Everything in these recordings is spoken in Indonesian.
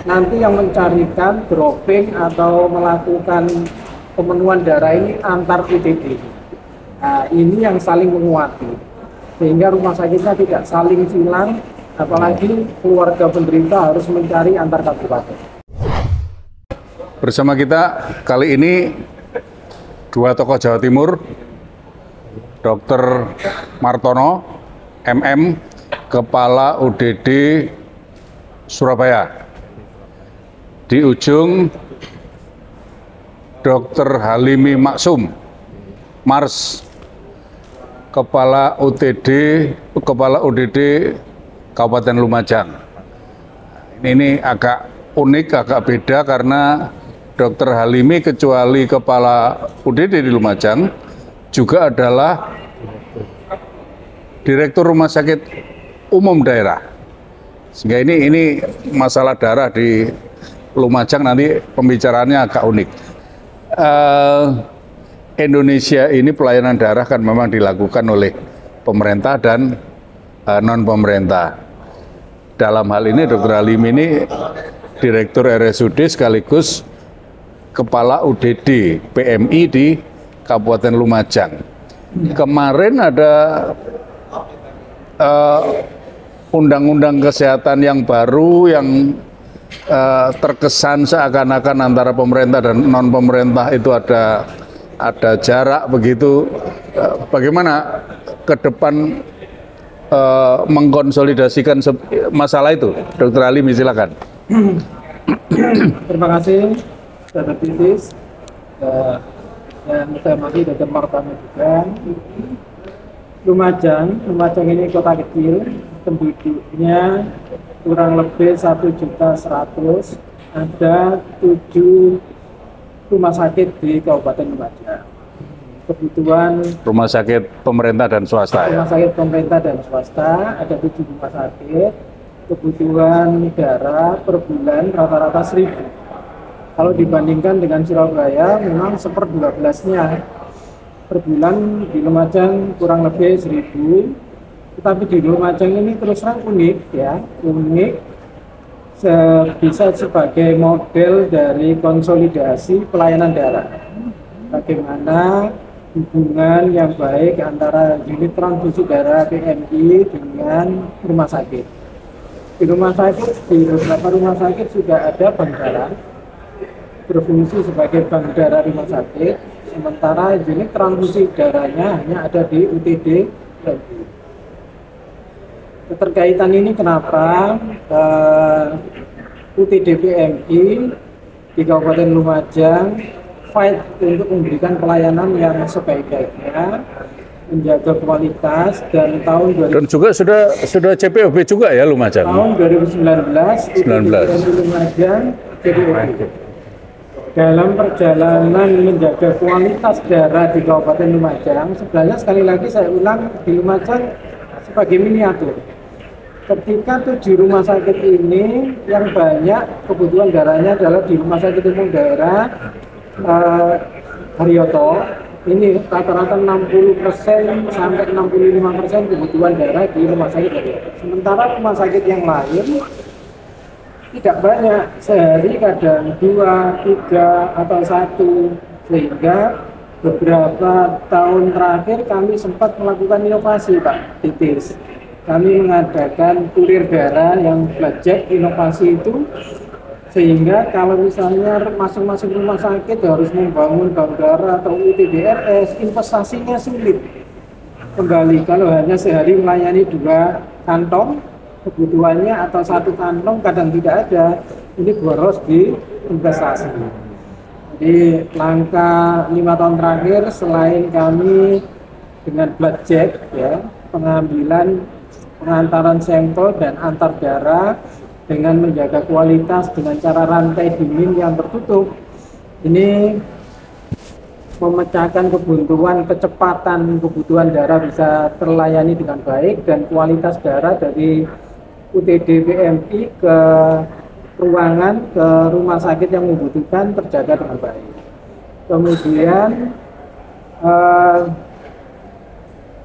nanti yang mencarikan dropping atau melakukan pemenuhan darah ini antar UTD. Nah, ini yang saling menguati, sehingga rumah sakitnya tidak saling silang, apalagi keluarga penderita harus mencari antar kabupaten. Bersama kita kali ini dua tokoh Jawa Timur, Dr. Martono, MM, Kepala UDD Surabaya. Di ujung Dr. Halimi Maksum, Mars, Kepala UDD Kabupaten Lumajang. Ini agak unik, agak beda karena Dr. Halimi kecuali Kepala UDD di Lumajang juga adalah Direktur Rumah Sakit Umum Daerah. Sehingga ini masalah darah di Lumajang nanti pembicaraannya agak unik. Indonesia ini pelayanan darah kan memang dilakukan oleh pemerintah dan non-pemerintah. Dalam hal ini Dr. Halimi ini Direktur RSUD sekaligus Kepala UDD PMI di Kabupaten Lumajang. Kemarin ada undang-undang kesehatan yang baru yang terkesan seakan-akan antara pemerintah dan non-pemerintah itu ada jarak begitu. Bagaimana ke depan mengkonsolidasikan masalah itu, Dr. Halimi, silakan. Terima kasih, Dr. Titis, dan saya masih Dr. Martono juga. Lumajang ini kota kecil, penduduknya kurang lebih 1.100.000, ada 7 rumah sakit di Kabupaten Lumajang. Kebutuhan rumah sakit pemerintah dan swasta. Rumah sakit pemerintah dan swasta ada 7 rumah sakit. Kebutuhan darah per bulan rata-rata 1.000. Kalau dibandingkan dengan Surabaya, memang 1/12-nya per bulan. Di Lumajang kurang lebih 1.000. Tetapi di Lumajang ini terus terang unik, ya, bisa sebagai model dari konsolidasi pelayanan darah. Bagaimana hubungan yang baik antara unit transfusi darah PMI dengan rumah sakit. Di beberapa rumah sakit sudah ada bank darah, berfungsi sebagai bank darah rumah sakit, sementara unit transfusi darahnya hanya ada di UTD PMI. Keterkaitan ini kenapa UTD PMI di Kabupaten Lumajang fight untuk memberikan pelayanan yang sebaik-baiknya, menjaga kualitas, dan dan juga sudah CPOB juga ya Lumajang. Tahun 2019 UTD Lumajang CPOB. Dalam perjalanan menjaga kualitas darah di Kabupaten Lumajang, sebenarnya sekali lagi saya ulang, di Lumajang sebagai miniatur. Ketika 7 rumah sakit ini yang banyak kebutuhan darahnya adalah di Rumah Sakit Umum Daerah Haryoto, ini rata-rata 60% sampai 65% kebutuhan darah di Rumah Sakit Haryoto. Sementara rumah sakit yang lain tidak banyak, sehari kadang 2, 3, atau 1, sehingga beberapa tahun terakhir kami sempat melakukan inovasi, Pak Titis. Kami mengadakan kurir darah yang budget inovasi itu, sehingga kalau misalnya masing-masing rumah sakit harus membangun bank darah atau UTDRS, investasinya sulit. Kembali kalau hanya sehari melayani 2 kantong kebutuhannya atau 1 kantong kadang tidak ada, ini boros di investasi. Jadi langkah 5 tahun terakhir, selain kami dengan budget, ya, pengantaran sampel dan antar darah dengan menjaga kualitas dengan cara rantai dingin yang tertutup, ini memecahkan kecepatan kebutuhan darah bisa terlayani dengan baik, dan kualitas darah dari UTD PMI ke ruangan, ke rumah sakit yang membutuhkan terjaga dengan baik. Kemudian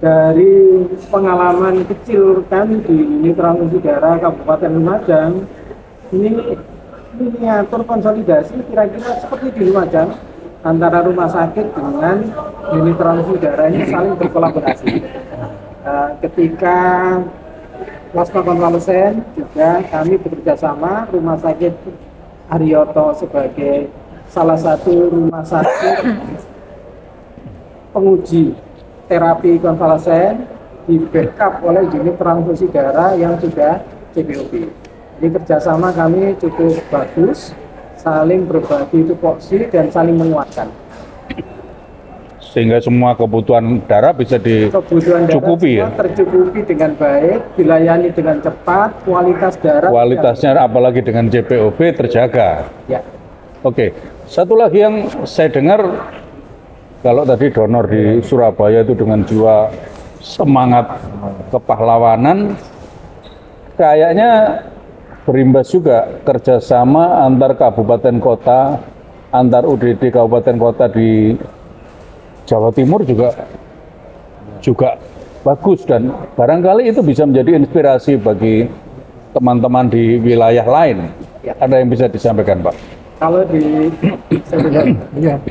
dari pengalaman kecil kami di unit transfusi darah Kabupaten Lumajang, ini miniatur konsolidasi kira-kira seperti di Lumajang antara rumah sakit dengan unit transfusi darah ini saling berkolaborasi. Ketika plasma konvalesen juga kami bekerja sama rumah sakit Haryoto sebagai salah satu rumah sakit penguji terapi konvalesen di backup oleh unit transfusi darah yang sudah CPOP. Jadi kerjasama kami cukup bagus, saling berbagi tupoksi dan saling menguatkan. Sehingga semua kebutuhan darah bisa dicukupi ya? Tercukupi dengan baik, dilayani dengan cepat, kualitas darah. Kualitasnya apalagi dengan JPOB terjaga. Ya. Oke, satu lagi yang saya dengar, kalau tadi donor di Surabaya itu dengan jiwa semangat kepahlawanan, kayaknya berimbas juga kerjasama antar kabupaten kota, antar UDD kabupaten kota di Jawa Timur juga bagus, dan barangkali itu bisa menjadi inspirasi bagi teman-teman di wilayah lain. Ya. Ada yang bisa disampaikan, Pak? Kalau di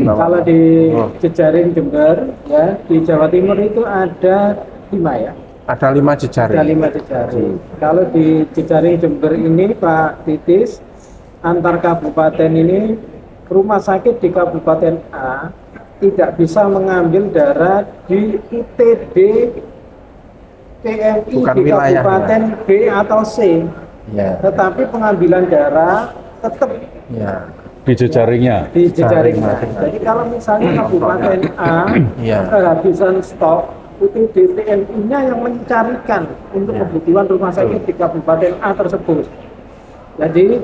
kalau di jejaring Jember ya, di Jawa Timur itu ada 5 ya. Ada 5 jejaring. Ada 5 jejaring. Kalau di jejaring Jember ini Pak Titis, antar kabupaten ini rumah sakit di Kabupaten A tidak bisa mengambil darah di UTD PMI Bukan di wilayah, Kabupaten B atau C. Ya. Tetapi pengambilan darah tetap Ya. Di jejaringnya? di jejaringnya. Jadi kalau misalnya Kabupaten A Ya. kehabisan stok, UTD PMI-nya yang mencarikan untuk kebutuhan rumah sakit di Kabupaten A tersebut. Jadi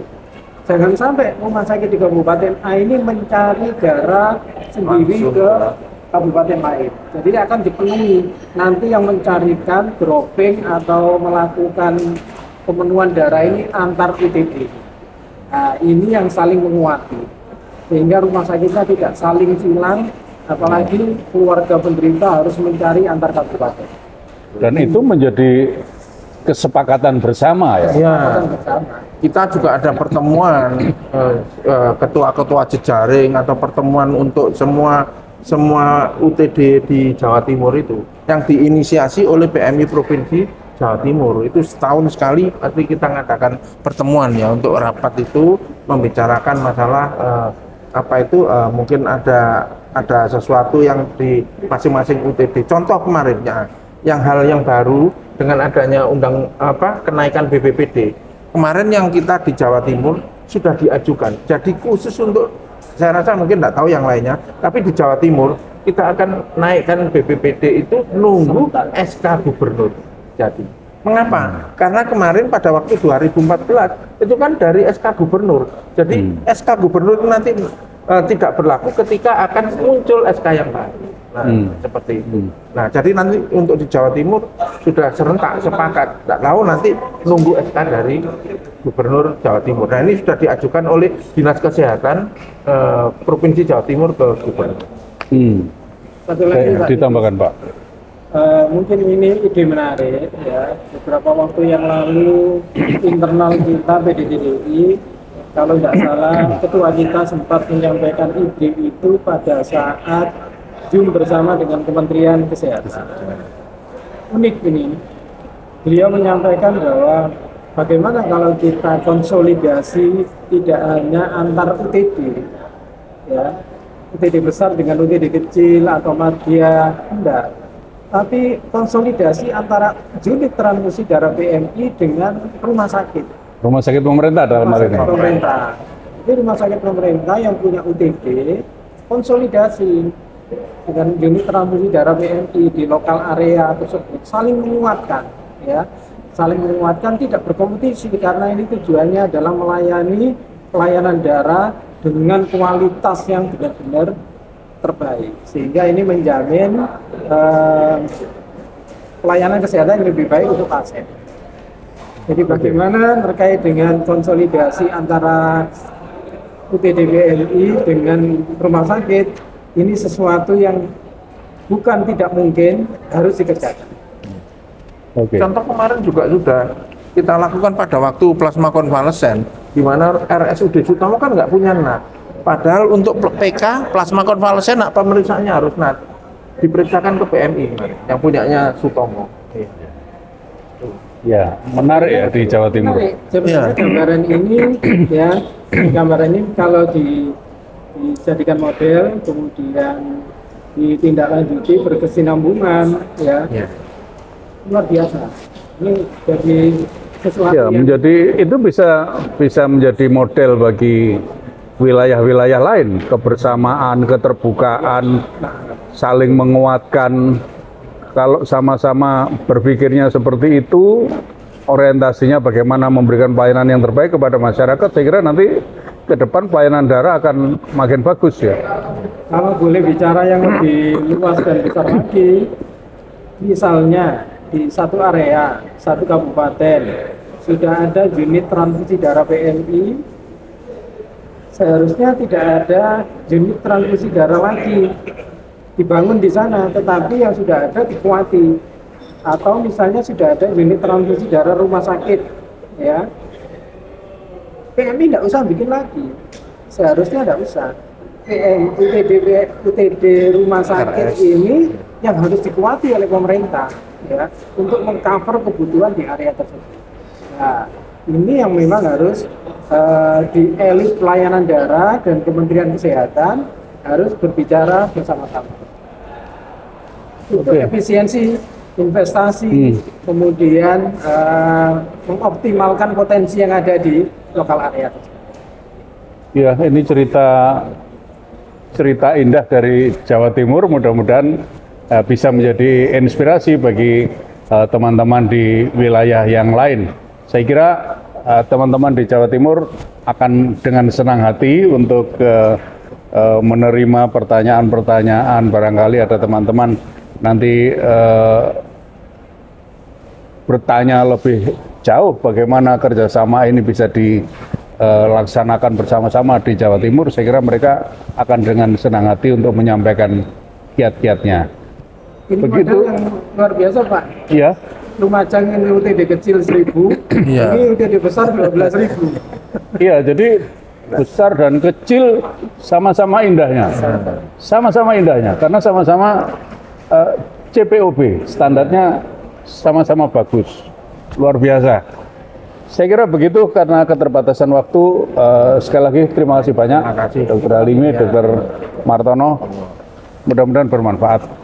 jangan sampai rumah sakit di Kabupaten A ini mencari darah sendiri ke kabupaten lain. Jadi akan dipenuhi. Nanti yang mencarikan dropping atau melakukan pemenuhan darah ini antar UTD. Nah, ini yang saling menguati. Sehingga rumah sakitnya tidak saling silang, apalagi keluarga penderita harus mencari antar kabupaten. Dan itu menjadi kesepakatan bersama ya? Ya. Kesepakatan bersama. Kita juga ada pertemuan ketua-ketua jejaring atau pertemuan untuk semua UTD di Jawa Timur itu yang diinisiasi oleh PMI Provinsi Jawa Timur. Itu setahun sekali pasti kita mengadakan pertemuan ya untuk rapat itu membicarakan masalah mungkin ada sesuatu yang di masing-masing UTD. Contoh kemarin ya, yang hal yang baru dengan adanya kenaikan BPPD. Kemarin yang kita di Jawa Timur sudah diajukan. Jadi khusus untuk, saya rasa mungkin tidak tahu yang lainnya, tapi di Jawa Timur kita akan naikkan BPPD itu nunggu SK Gubernur. Jadi, mengapa? Karena kemarin pada waktu 2014 itu kan dari SK Gubernur. Jadi SK Gubernur itu nanti tidak berlaku ketika akan muncul SK yang baru. Nah, seperti itu. Nah, jadi nanti untuk di Jawa Timur sudah serentak sepakat. Tidak tahu nanti nunggu SK dari Gubernur Jawa Timur. Nah, ini sudah diajukan oleh Dinas Kesehatan Provinsi Jawa Timur ke Gubernur. Satu lagi, Pak, Ditambahkan, Pak. mungkin ini ide menarik ya. Beberapa waktu yang lalu internal kita PDDDI, kalau tidak salah ketua kita sempat menyampaikan ide itu pada saat Zoom bersama dengan Kementerian Kesehatan. Unik ini, beliau menyampaikan bahwa bagaimana kalau kita konsolidasi tidak hanya antar UTD, ya, UTD besar dengan UTD kecil atau madya, enggak, tapi konsolidasi antara unit transfusi darah PMI dengan rumah sakit. Rumah sakit pemerintah dalam hal ini. Pemerintah. Jadi rumah sakit pemerintah yang punya UTD konsolidasi dengan unit transfusi darah PMI di lokal area tersebut, saling menguatkan, ya, saling menguatkan, tidak berkompetisi, karena ini tujuannya adalah melayani pelayanan darah dengan kualitas yang benar-benar terbaik, sehingga ini menjamin pelayanan kesehatan yang lebih baik untuk pasien. Jadi bagaimana terkait dengan konsolidasi antara UTD PMI dengan rumah sakit, ini sesuatu yang bukan tidak mungkin, harus dikerjakan. Contoh kemarin juga sudah kita lakukan pada waktu plasma konvalesen. Di mana RSUD Sutomo kan nggak punya NAT. Padahal untuk PK, plasma konvalesen, pemeriksaannya harus NAT. Diperiksakan ke PMI yang punyanya Sutomo. Ya, menarik ya di Jawa Timur. Sebenarnya gambaran ini ya, gambaran ini kalau dijadikan model, kemudian ditindaklanjuti berkesinambungan, ya, luar biasa. Ini jadi sesuatu Ya, yang menjadi itu bisa menjadi model bagi wilayah-wilayah lain, kebersamaan, keterbukaan, saling menguatkan. Kalau sama-sama berpikirnya seperti itu, orientasinya bagaimana memberikan pelayanan yang terbaik kepada masyarakat, saya kira nanti ke depan pelayanan darah akan makin bagus ya. kalau boleh bicara yang lebih luas dan besar lagi, misalnya di satu area, satu kabupaten, sudah ada unit transfusi darah PMI, seharusnya tidak ada unit transfusi darah lagi dibangun di sana, tetapi yang sudah ada dikuati. Atau misalnya sudah ada unit transfusi darah rumah sakit, ya, PMI tidak usah bikin lagi, seharusnya tidak usah. UTD rumah sakit ini yang harus dikuati oleh pemerintah, ya, untuk mengcover kebutuhan di area tersebut. Nah, ini yang memang harus di elit pelayanan darah dan Kementerian Kesehatan harus berbicara bersama-sama. Untuk efisiensi investasi, kemudian mengoptimalkan potensi yang ada di lokal area tersebut. Ya, ini cerita indah dari Jawa Timur, mudah-mudahan bisa menjadi inspirasi bagi teman-teman di wilayah yang lain. Saya kira teman-teman di Jawa Timur akan dengan senang hati untuk menerima pertanyaan-pertanyaan. Barangkali ada teman-teman nanti bertanya lebih jauh bagaimana kerjasama ini bisa dilaksanakan bersama-sama di Jawa Timur. Saya kira mereka akan dengan senang hati untuk menyampaikan kiat-kiatnya. Ini Begitu. model yang luar biasa, Pak. Iya. Lumajang ini UTD kecil 1.000, ini UTD besar 12.000. Iya, jadi besar dan kecil sama-sama indahnya. Sama-sama indahnya, karena sama-sama CPOB, standarnya sama-sama bagus, luar biasa. Saya kira begitu karena keterbatasan waktu. Sekali lagi terima kasih banyak, Dr. Halimi, Dr. Martono. Mudah-mudahan bermanfaat.